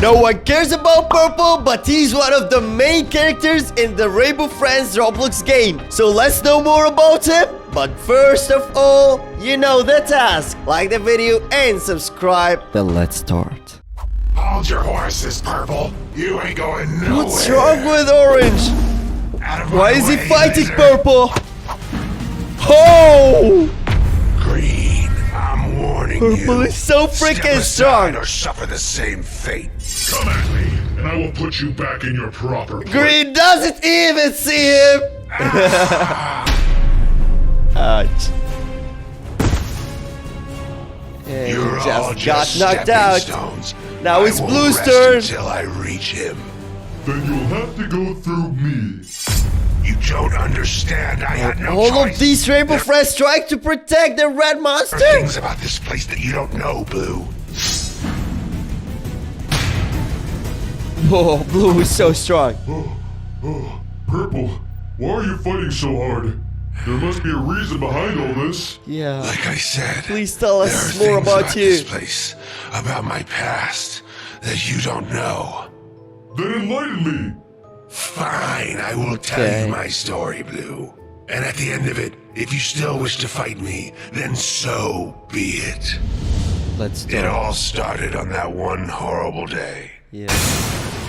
No one cares about Purple, but he's one of the main characters in the Rainbow Friends Roblox game. So let's know more about him. But first of all, you know the task. Like the video and subscribe. Then let's start. Hold your horses, Purple. You ain't going nowhere. What's wrong with Orange? Out of my Why is he way, fighting lizard. Purple? Oh! Green, I'm warning you. Purple is so freaking Step aside strong. or suffer the same fate. Come at me, and I will put you back in your proper place. Green doesn't even see him. Ouch. And You're he all just got just knocked stepping out. stones. Now I it's won't Blue's rest turn. until I reach him. Then you'll have to go through me. You don't understand. I had no All choice. of these Rainbow There Friends trying to protect the red are monster. things about this place that you don't know, Blue. Oh, Blue is so strong. Purple, why are you fighting so hard? There must be a reason behind all this. Yeah. Like I said, Please tell there us are more things about you. this place, about my past, that you don't know. Then enlighten me. Fine, I will tell Okay. you my story, Blue. And at the end of it, if you still wish to fight me, then so be it. Let's It start. all started on that one horrible day. Yeah.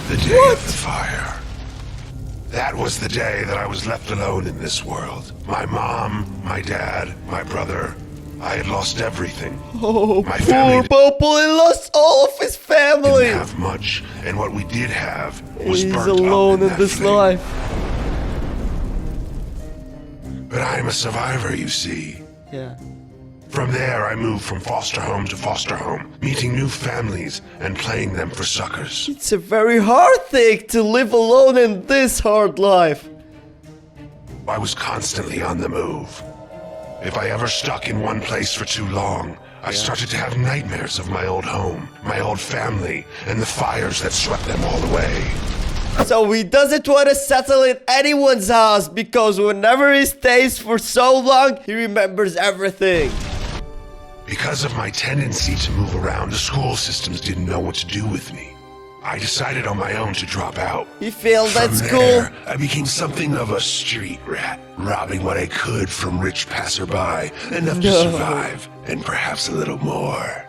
The day of the fire. That was the day that I was left alone in this world. My mom, my dad, my brother. I had lost everything. Oh, My poor family Purple. He lost all of his family. Didn't have much, and what we did have was He's burnt alone up in that this flame. life. But I'm a survivor, you see. Yeah. From there, I moved from foster home to foster home, meeting new families and playing them for suckers. It's a very hard thing to live alone in this hard life. I was constantly on the move. If I ever stuck in one place for too long, I started to have nightmares of my old home, my old family, and the fires that swept them all away. So he doesn't want to settle in anyone's house because whenever he stays for so long, he remembers everything. Because of my tendency to move around, the school systems didn't know what to do with me. I decided on my own to drop out. He failed at From school. there, I became something of a street rat, robbing what I could from rich passerby, enough to No. survive, and perhaps a little more.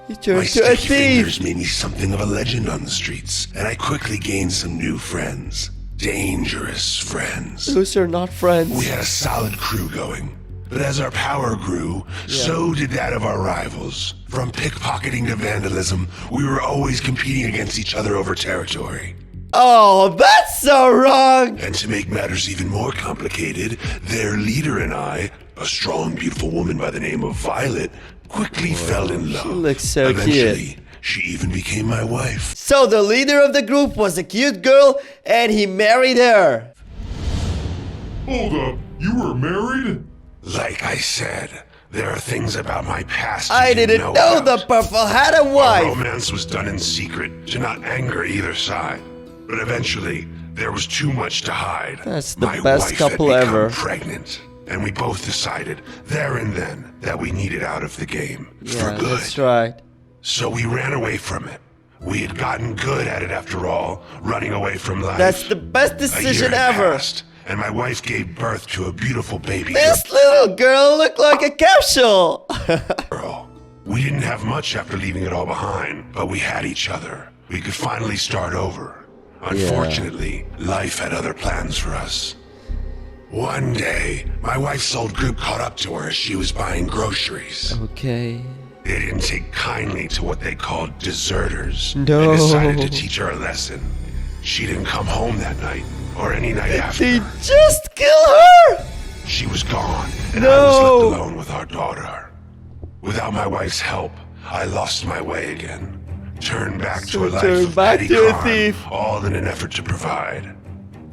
He My turned to a sticky thief. fingers made me something of a legend on the streets, and I quickly gained some new friends. Dangerous friends. Those are not We friends. had a solid crew going. But as our power grew, so did that of our rivals. From pickpocketing to vandalism, we were always competing against each other over territory. Oh, that's so wrong. And to make matters even more complicated, their leader and I, a strong, beautiful woman by the name of Violet, quickly fell in love. She looks so Eventually, she even became my wife. So the leader of the group was a cute girl and he married her. Hold up, you were married? Like I said, there are things about my past you I didn't know about. the Purple had a Our wife. romance was done in secret to not anger either side. But eventually, there was too much to hide. That's the My best wife couple had become ever. pregnant, and we both decided there and then that we needed out of the game for Yeah, good. that's right. So we ran away from it. We had gotten good at it after all, running away from life. That's the best A decision year had ever. passed, and my wife gave birth to a beautiful baby This little girl looked like a capsule. girl. We didn't have much after leaving it all behind, but we had each other. We could finally start over. Unfortunately, life had other plans for us. One day, my wife's old group caught up to her as she was buying groceries. Okay. They didn't take kindly to what they called deserters No. and decided to teach her a lesson. She didn't come home that night or any night after. They just kill her. She was gone, and I was No. left alone with our daughter. Without my wife's help, I lost my way again. Turned back So to a life turn of back petty to a crime, thief. all in an effort to provide.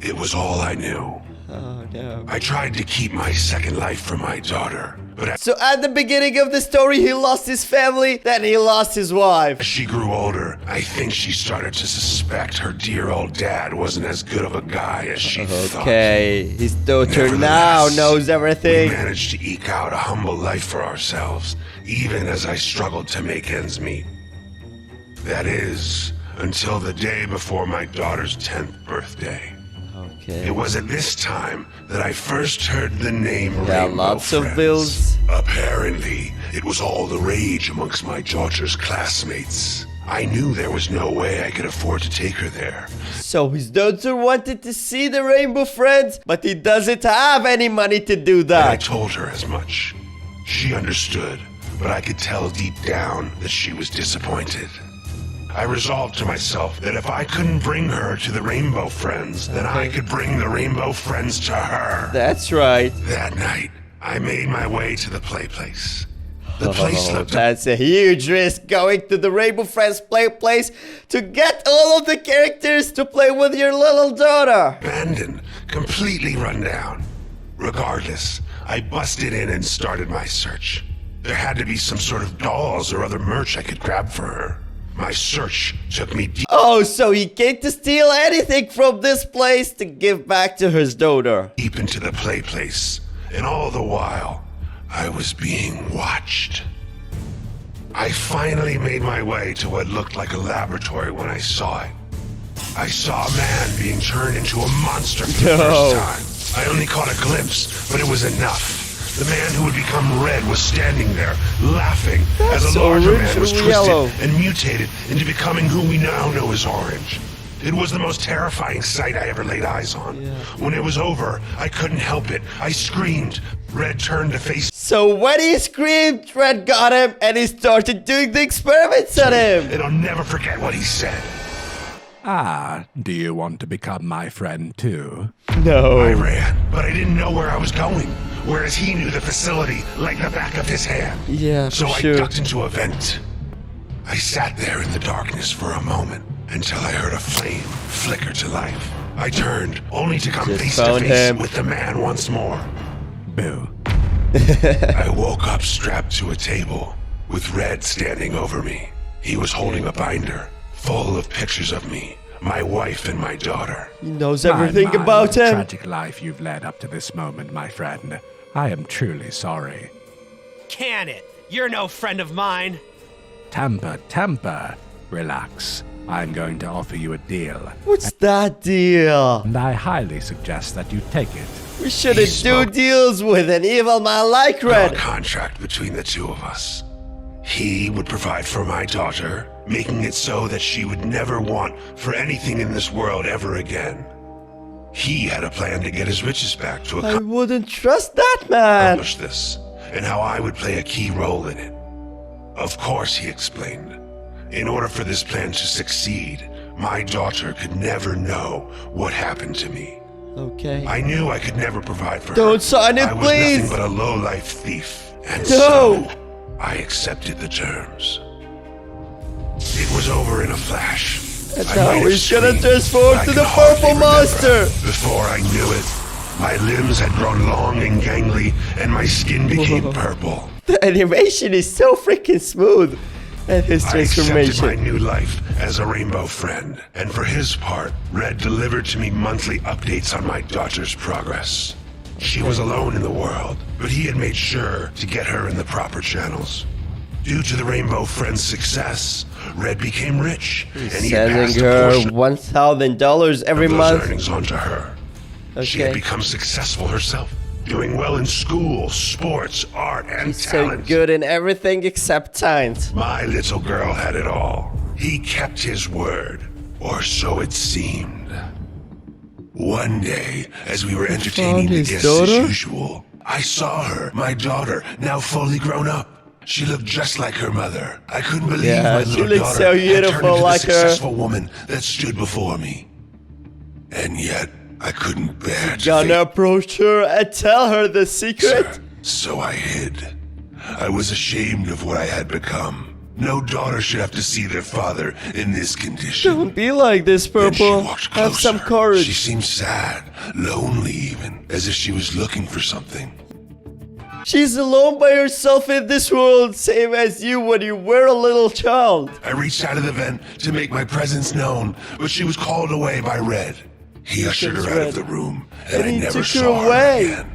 It was all I knew. Oh no. I tried to keep my second life from my daughter, but as So at the beginning of the story, he lost his family, then he lost his wife. she grew older, I think she started to suspect her dear old dad wasn't as good of a guy as she thought. Okay, his daughter now Nevertheless, knows We everything. managed to eke out a humble life for ourselves, even as I struggled to make ends meet. That is, until the day before my daughter's 10th birthday. Okay. It was at this time that I first heard the name Yeah, Rainbow lots of Friends. bills. Apparently, it was all the rage amongst my daughter's classmates. I knew there was no way I could afford to take her there. So his daughter wanted to see the Rainbow Friends, but he doesn't have any money to do And I that. told her as much. She understood, but I could tell deep down that she was disappointed. I resolved to myself that if I couldn't bring her to the Rainbow Friends, then I could bring the Rainbow Friends to her. That's right. That night, I made my way to the play place. The place looked That's a huge risk, going to the Rainbow Friends play place to get all of the characters to play with your little daughter. abandoned, completely run down. Regardless, I busted in and started my search. There had to be some sort of dolls or other merch I could grab for her. My search took me Oh, so he came to steal anything from this place to give back to his daughter. deep into the play place, and all the while, I was being watched. I finally made my way to what looked like a laboratory when I saw it. I saw a man being turned into a monster for the first time. I only caught a glimpse, but it was enough. The man who had become red was standing there, laughing, as That's a larger man was originally twisted yellow. and mutated into becoming who we now know as Orange. It was the most terrifying sight I ever laid eyes on. When it was over, I couldn't help it. I screamed. Red turned to face So when he screamed, Red got him and he started doing the experiments on him. and I'll never forget what he said. Ah, do you want to become my friend too? I No. ran, but I didn't know where I was going, whereas he knew the facility like the back of his hand. Yeah, So for I sure. ducked into a vent. I sat there in the darkness for a moment until I heard a flame flicker to life. I turned, only to come Just face to found face him. with the man once more. Boo. I woke up strapped to a table, with Red standing over me. He was holding a binder full of pictures of me, my wife, and my daughter. He knows My, everything my, about the him. tragic life you've led up to this moment, my friend. I am truly sorry. Can it? You're no friend of mine. Temper. Relax. I'm going to offer you a deal, What's that deal? and I highly suggest that you take it. We shouldn't do spoke. deals with an evil man like A Red. contract between the two of us. He would provide for my daughter, making it so that she would never want for anything in this world ever again. He had a plan to get his riches back to I wouldn't trust that man. accomplish this, and how I would play a key role in it. Of course, he explained. In order for this plan to succeed, my daughter could never know what happened to me. Okay. I knew I could never provide for her. Don't sign it, I was please. nothing but a low-life thief, and No. so I accepted the terms. It was over in a flash. And I now might have he's gonna screamed, transform but I to can the hardly purple remember. monster. Before I knew it, my limbs had grown long and gangly, and my skin became purple. The animation is so freaking smooth. And his I accepted my transformation. new life as a rainbow friend, and for his part, Red delivered to me monthly updates on my daughter's progress. She was alone in the world, but he had made sure to get her in the proper channels. Due to the Rainbow Friends' success, Red became rich, and he had Sending passed a her portion $1,000 every of those month. earnings onto her. She had Okay. become successful herself, doing well in school, sports, art, and He's so talent. good in everything except science. My little girl had it all. He kept his word, or so it seemed. One day, as we were entertaining the his guests daughter? as usual, I saw her, my daughter, now fully grown up. She looked just like her mother. I couldn't believe Yeah, my she little looks daughter so had turned beautiful into like the her. successful woman that stood before me. And yet, I couldn't bear to Gonna face approach her and tell her the secret. So I hid. I was ashamed of what I had become. No daughter should have to see their father in this condition. Don't be like this, Then she Purple. walked Have some closer. courage. She seemed sad, lonely even, as if she was looking for something. She's alone by herself in this world, same as you when you were a little child. I reached out of the vent to make my presence known, but she was called away by Red. He ushered her out Red. of the room, and And I he never took her saw her away. again.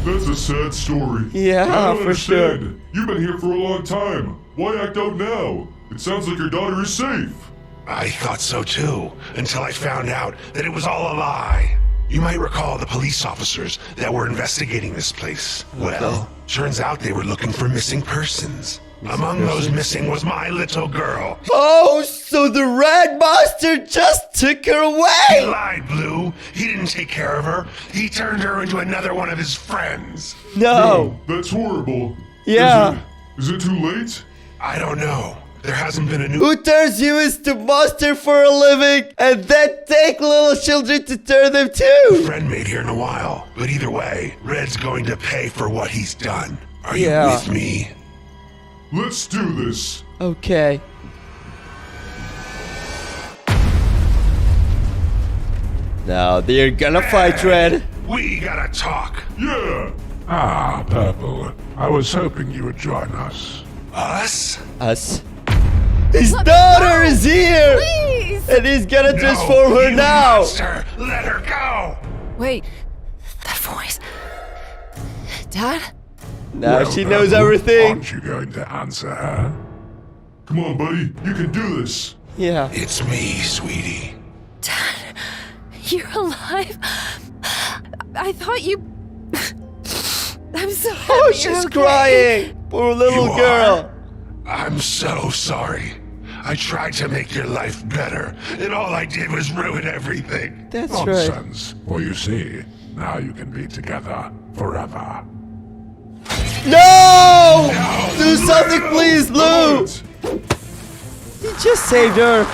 That's a sad story. Yeah, I don't for sure. understand. You've been here for a long time. Why act out now? It sounds like your daughter is safe. I thought so too, until I found out that it was all a lie. You might recall the police officers that were investigating this place. Well, turns out they were looking for missing persons. Among those missing was my little girl. Oh, so the red monster just took her He away! lied, Blue. He didn't take care of her. He turned her into another one of his friends. No. That's horrible. Yeah. Is it too late? I don't know. There hasn't been a new... Who turns you into monster for a living and then take little children to turn them too? friend made here in a while. But either way, Red's going to pay for what he's done. Are Yeah. you with me? Let's do this. Okay. Now they're gonna fight, Red. We gotta talk. Yeah. Ah, Purple. I was hoping you would join us. Us? Us. His daughter is here! Please! And he's gonna transform No, her you now! monster. Let her go! Wait, that voice. Dad? Now Well, she knows Purple, everything. Aren't you going to answer her? Come on, buddy. You can do this. Yeah. It's me, sweetie. Dad, you're alive? I thought you. I'm so happy. Oh, you're she's okay. crying! Poor little You girl. are? I'm so sorry. I tried to make your life better, and all I did was ruin everything. That's right. Nonsense. For you see, now you can be together forever. No! Do something, please, Lou! What? He just saved her.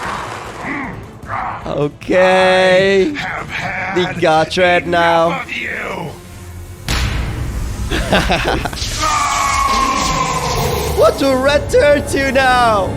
Okay. Have had We got Red now. enough of you. What will Red turn to now?